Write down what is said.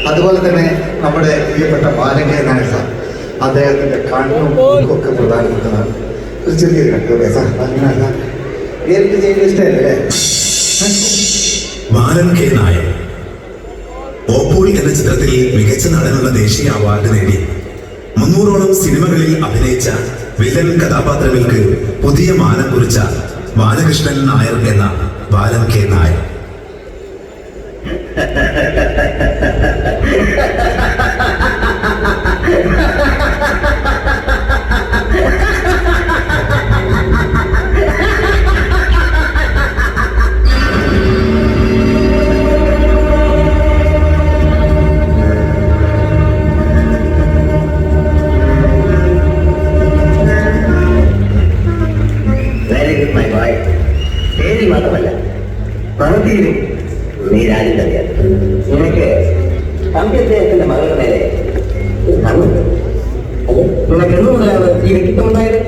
അതുപോലെ തന്നെ നമ്മുടെ പ്രിയപ്പെട്ട ബാലകേ നായർ സാർ, അദ്ദേഹത്തിന്റെ കണ്ണും ഒക്കെ പ്രധാനപ്പെട്ടതാണ്. ഒരു ചെറിയൊരു കണ്ടു സാർ, എനിക്ക് ചെയ്യുന്ന ഇഷ്ടമല്ലേ? ബാലൻ കെ നായർ ഓപ്പോൾ എന്ന ചിത്രത്തിൽ മികച്ച നടനുള്ള ദേശീയ അവാർഡ് നേടി 300ഓളം സിനിമകളിൽ അഭിനയിച്ച വില്ലൻ കഥാപാത്രങ്ങൾക്ക് പുതിയ മാനം കുറിച്ച ബാലകൃഷ്ണൻ നായർ എന്ന ബാലൻ കെ നായർ. പേര് മാത്രമല്ല പ്രവൃത്തിയിലും നീ രാജ്യം തന്നെയാണ്. നിനക്ക് തമ്പ്യദ്ദേഹത്തിന്റെ മകളുടെ മേലെ കണ്ണുണ്ട്. നിനക്ക് എന്തുകൊണ്ടാണ് ഈ വ്യക്തിത്വം ഉണ്ടായത്?